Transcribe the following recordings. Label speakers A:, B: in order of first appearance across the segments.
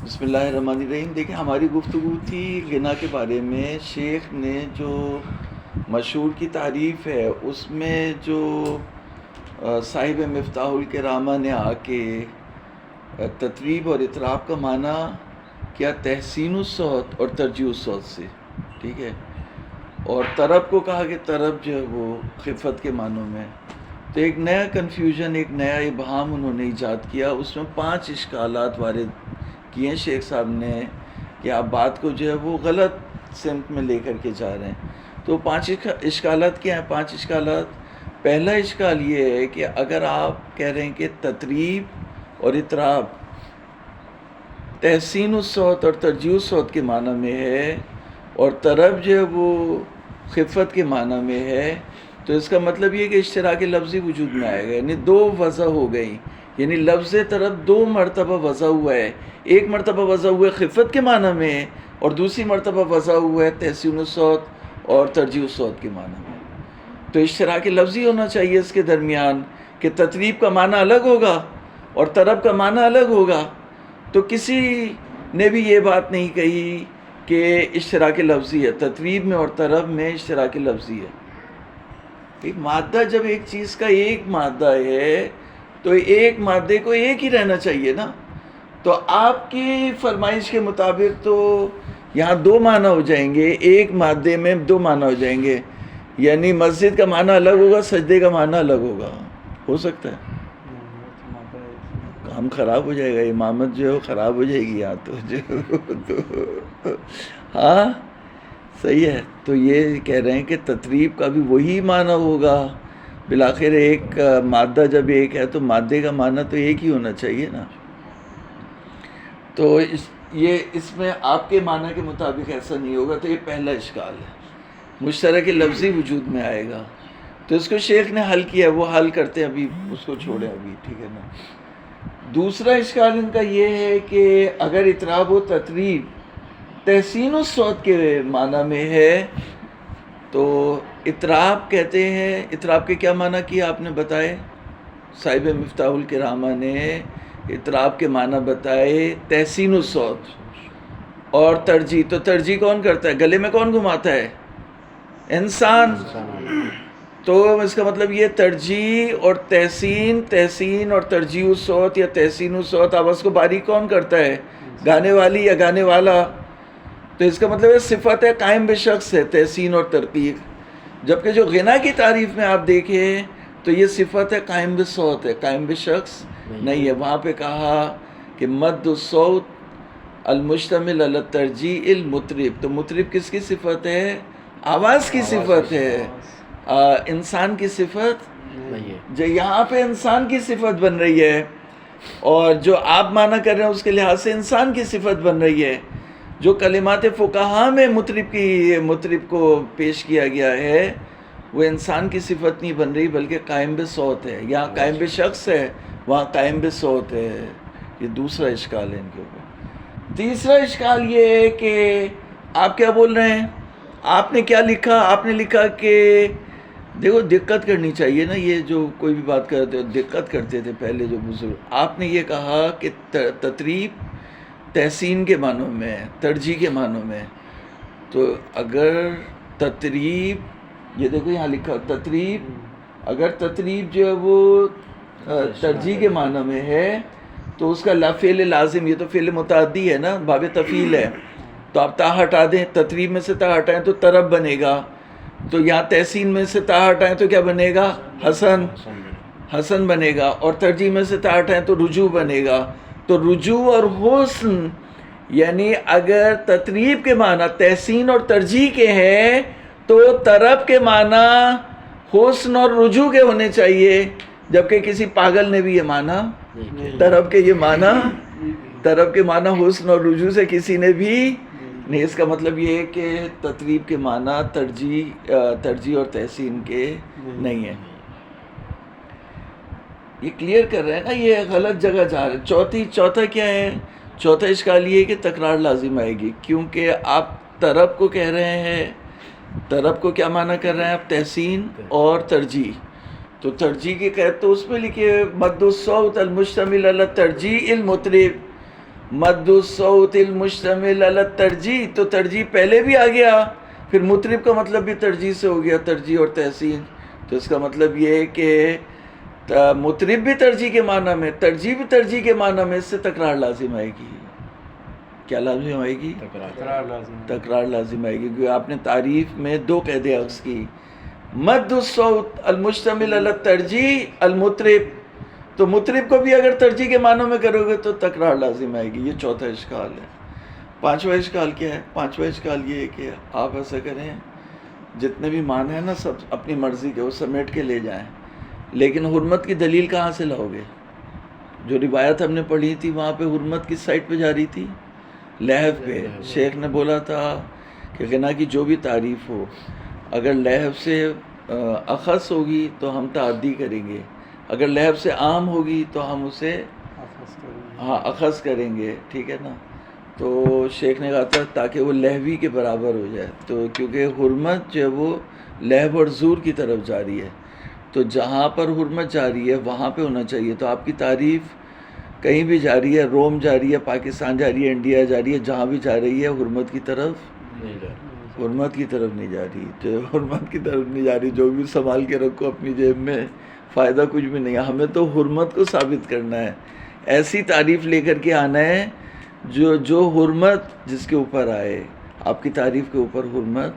A: بسم اللہ الرحمن الرحیم. دیکھیں ہماری گفتگو تھی غنا کے بارے میں. شیخ نے جو مشہور کی تعریف ہے اس میں جو صاحب مفتاح الکرامہ نے آ کے تطریب اور اطراب کا معنی کیا تحسین الصوت اور ترجیح الصوت سے، ٹھیک ہے، اور طرب کو کہا کہ طرب جو ہے وہ خفت کے معنوں میں. تو ایک نیا کنفیوژن، ایک نیا ابہام انہوں نے ایجاد کیا. اس میں 5 اشکالات وارد کیے شیخ صاحب نے کہ آپ بات کو جو ہے وہ غلط سمت میں لے کر کے جا رہے ہیں. تو 5 اشکالات کیا ہیں؟ 5 اشکالات. پہلا اشکال یہ ہے کہ اگر آپ کہہ رہے ہیں کہ تطریب اور اطراب تحسین الصوت اور ترجیح الصوت کے معنی میں ہے اور طرب جو ہے وہ خفت کے معنی میں ہے، تو اس کا مطلب یہ کہ اشتراک لفظی وجود میں آئے گا، یعنی 2 وضع ہو گئی. یعنی لفظ طرب 2 مرتبہ وضع ہوا ہے. ایک مرتبہ وضع ہوا ہے خفت کے معنی میں اور دوسری مرتبہ وضع ہوا ہے تحسین الصوت اور ترجیح الصوت کے معنی میں. تو اشتراک لفظی ہونا چاہیے اس کے درمیان کہ تطریب کا معنی الگ ہوگا اور طرب کا معنی الگ ہوگا. تو کسی نے بھی یہ بات نہیں کہی کہ اشتراک لفظی ہے. تطریب میں اور طرب میں اشتراک لفظی ہے. ایک مادہ جب ایک چیز کا ایک مادہ ہے تو ایک مادے کو ایک ہی رہنا چاہیے نا. تو آپ کی فرمائش کے مطابق تو یہاں 2 معنی ہو جائیں گے، ایک مادے میں 2 معنی ہو جائیں گے. یعنی مسجد کا معنی الگ ہوگا، سجدے کا معنی الگ ہوگا. ہو سکتا ہے کام خراب ہو جائے گا، امامت جو ہے وہ خراب ہو جائے گی یہاں تو ہاں صحیح ہے. تو یہ کہہ رہے ہیں کہ تطریب کا بھی وہی معنی ہوگا. بالآخر ایک مادہ جب ایک ہے تو مادے کا معنی تو ایک ہی ہونا چاہیے نا. تو اس میں آپ کے معنی کے مطابق ایسا نہیں ہوگا. تو یہ پہلا اشکال ہے، مشترک لفظی وجود میں آئے گا. تو اس کو شیخ نے حل کیا، وہ حل کرتے ہیں، ابھی اس کو چھوڑیں ابھی، ٹھیک ہے نا. دوسرا اشکال ان کا یہ ہے کہ اگر اطراب و تطریب تحسین الصوت کے معنی میں ہے تو اطراب کہتے ہیں، اطراب کے کیا معنی کیا آپ نے بتائے؟ صاحب مفتاح الکرامہ نے اطراب کے معنی بتائے تحسین الصوت اور ترجیح. تو ترجیح کون کرتا ہے؟ گلے میں کون گھماتا ہے؟ انسان. تو اس کا مطلب یہ ترجیح اور تحسین اور ترجیح الصوت یا تحسین الصوت، آواز کو باریک کون کرتا ہے؟ گانے والی یا گانے والا. تو اس کا مطلب یہ صفت ہے قائم بے شخص ہے، تحسین اور ترقیق. جبکہ جو غنا کی تعریف میں آپ دیکھیں تو یہ صفت ہے قائم بے صوت ہے، قائم بے شخص نہیں ہے. وہاں پہ کہا کہ مد الصوت المشتمل علی ترجیح المطرب. تو مطرب کس کی صفت ہے؟ آواز کی صفت ہے، انسان کی صفت نہیں ہے. جو یہاں پہ انسان کی صفت بن رہی ہے اور جو آپ معنی کر رہے ہیں اس کے لحاظ سے انسان کی صفت بن رہی ہے. جو کلمات فقہا میں مطرب کو پیش کیا گیا ہے وہ انسان کی صفت نہیں بن رہی بلکہ قائم بے صوت ہے. یہاں قائم بے شخص ہے، وہاں قائم بے صوت ہے. یہ دوسرا اشکال ہے ان کے اوپر. تیسرا اشکال یہ ہے کہ آپ کیا بول رہے ہیں؟ آپ نے کیا لکھا؟ آپ نے لکھا کہ دیکھو دقت کرنی چاہیے نا، یہ جو کوئی بھی بات کرتے ہو دقت کرتے تھے پہلے جو بزرگ. آپ نے یہ کہا کہ تطریب تحسین کے معنوں میں، ترجیح کے معنوں میں. تو اگر تطریب، یہ دیکھو یہاں لکھا تطریب، اگر تطریب جو ہے وہ ترجیح کے معنی میں ہے تو اس کا فعل لازم، یہ تو فعل متعدی ہے نا، باب تفعیل ہے. تو آپ تا ہٹا دیں، تطریب میں سے تا ہٹائیں تو طرب بنے گا. تو یہاں تحسین میں سے تا ہٹائیں تو کیا بنے گا؟ حسن بنے گا. اور ترجیح میں سے تا ہٹائیں تو رجوع بنے گا. تو رجوع اور حسن، یعنی اگر تطریب کے معنی تحسین اور ترجیح کے ہیں تو طرب کے معنی حسن اور رجوع کے ہونے چاہیے. جبکہ کسی پاگل نے بھی یہ معنی طرب کے معنی حسن اور رجوع سے کسی نے بھی نہیں. اس کا مطلب یہ ہے کہ تطریب کے معنی ترجیح اور تحسین کے نہیں ہیں. یہ کلیئر کر رہے ہیں نا، یہ غلط جگہ جا رہے ہیں. چوتھا کیا ہے؟ چوتھا اشکال یہ ہے کہ تکرار لازم آئے گی، کیونکہ آپ طرب کو کہہ رہے ہیں، طرب کو کیا معنی کر رہے ہیں آپ؟ تحسین اور ترجیح. تو ترجیح کی قید تو اس میں لکھیے مد الصوت المشتمل علی ترجیح المطرب. مد الصوت المشتمل علی الترجیح، تو ترجیح پہلے بھی آ گیا، پھر مطرب کا مطلب بھی ترجیح سے ہو گیا، ترجیح اور تحسین. تو اس کا مطلب یہ ہے کہ مطرب بھی ترجیح کے معنی میں، ترجیح بھی ترجیح کے معنی میں، اس سے تکرار لازم آئے گی. کیا لازم آئے گی؟ تکرار لازم آئے گی. کیونکہ آپ نے تعریف میں دو قید عکس کی، مد الصوت المشتمل علی الترجیح المطرب، تو مطرب کو بھی اگر ترجیح کے معنوں میں کرو گے تو تکرار لازم آئے گی. یہ چوتھا اشکال ہے. پانچواں اشکال کیا ہے؟ پانچواں اشکال یہ ہے کہ آپ ایسا کریں، جتنے بھی معنی ہیں نا سب اپنی مرضی کے وہ سمیٹ کے لے جائیں، لیکن حرمت کی دلیل کہاں سے لاؤ گے؟ جو روایت ہم نے پڑھی تھی وہاں پہ حرمت کس سائٹ پہ جاری تھی؟ لہو پہ. شیخ نے بولا تھا کہ غنا کی جو بھی تعریف ہو اگر لہو سے اخص ہوگی تو ہم تعدی کریں گے، اگر لہو سے عام ہوگی تو ہم اسے اخص کریں گے. ٹھیک ہے نا؟ تو شیخ نے کہا تھا تاکہ وہ لہوی کے برابر ہو جائے. تو کیونکہ حرمت جو ہے وہ لہو اور زور کی طرف جاری ہے، تو جہاں پر حرمت جاری ہے وہاں پہ ہونا چاہیے. تو آپ کی تعریف کہیں بھی جاری ہے، روم جاری ہے، پاکستان جاری ہے، انڈیا جاری ہے، جہاں بھی جا رہی ہے حرمت کی طرف حرمت کی طرف نہیں جا رہی. جو حرمت کی طرف نہیں جا رہی، جو بھی سنبھال کے رکھو اپنی جیب میں، فائدہ کچھ بھی نہیں ہے. ہمیں تو حرمت کو ثابت کرنا ہے، ایسی تعریف لے کر کے آنا ہے جو حرمت جس کے اوپر آئے. آپ کی تعریف کے اوپر حرمت،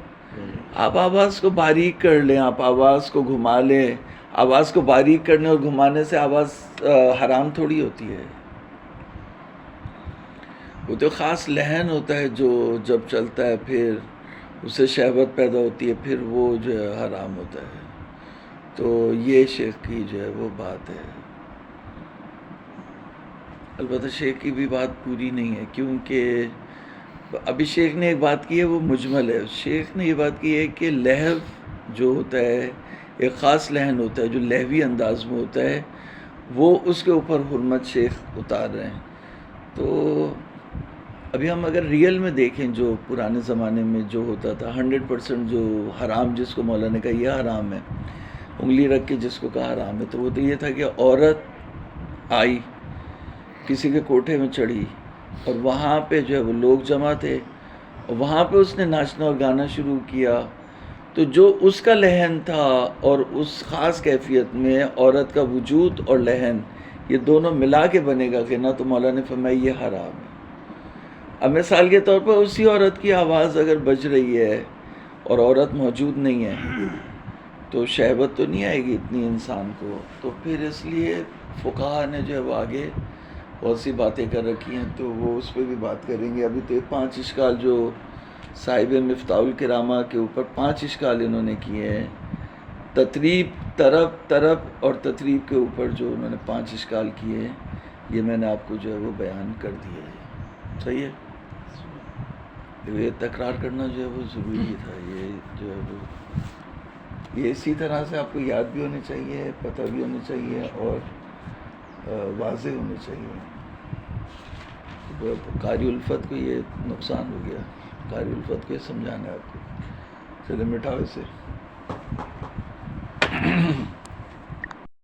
A: آپ آواز کو باریک کر لیں، آپ آواز کو گھما لیں. آواز کو باریک کرنے اور گھمانے سے آواز حرام تھوڑی ہوتی ہے. وہ تو خاص لحن ہوتا ہے جو جب چلتا ہے پھر اس سے شہوت پیدا ہوتی ہے، پھر وہ جو ہے حرام ہوتا ہے. تو یہ شیخ کی جو ہے وہ بات ہے. البتہ شیخ کی بھی بات پوری نہیں ہے، کیونکہ ابھی شیخ نے ایک بات کی ہے وہ مجمل ہے. شیخ نے یہ بات کی ہے کہ لہو جو ہوتا ہے ایک خاص لحن ہوتا ہے جو لہوی انداز میں ہوتا ہے، وہ اس کے اوپر حرمت شیخ اتار رہے ہیں. تو ابھی ہم اگر ریئل میں دیکھیں جو پرانے زمانے میں جو ہوتا تھا 100% جو حرام جس کو مولا نے کہا یہ حرام ہے، انگلی رکھ کے جس کو کہا حرام ہے، تو وہ تو یہ تھا کہ عورت آئی کسی کے کوٹھے میں چڑھی اور وہاں پہ جو ہے وہ لوگ جمع تھے اور وہاں پہ اس نے ناچنا اور گانا شروع کیا. تو جو اس کا لحن تھا اور اس خاص کیفیت میں عورت کا وجود اور لحن یہ دونوں ملا کے بنے گا کہ نہ، تو مولا نے فرمایا یہ حرام ہے. اب مثال کے طور پر اسی عورت کی آواز اگر بج رہی ہے اور عورت موجود نہیں ہے تو شہوت تو نہیں آئے گی اتنی انسان کو. تو پھر اس لیے فقہا نے جو ہے وہ آگے بہت سی باتیں کر رکھی ہیں، تو وہ اس پہ بھی بات کریں گے. ابھی تو یہ 5 اشکال جو صاحب مفتاح الکرامہ کے اوپر 5 اشکال انہوں نے کیے ہیں، تطریب، طرب اور تطریب کے اوپر جو انہوں نے 5 اشکال کیے ہیں، یہ میں نے آپ کو جو ہے وہ بیان کر دیا ہے. صحیح ہے؟ یہ تکرار کرنا جو ہے وہ ضروری تھا. یہ جو ہے وہ یہ اسی طرح سے آپ کو یاد بھی ہونی چاہیے، پتہ بھی ہونی چاہیے اور واضح ہونی چاہیے. قاری الفت کو یہ نقصان ہو گیا، قاری الفت کو یہ سمجھانا ہے آپ کو. چلے مٹھاؤ اسے.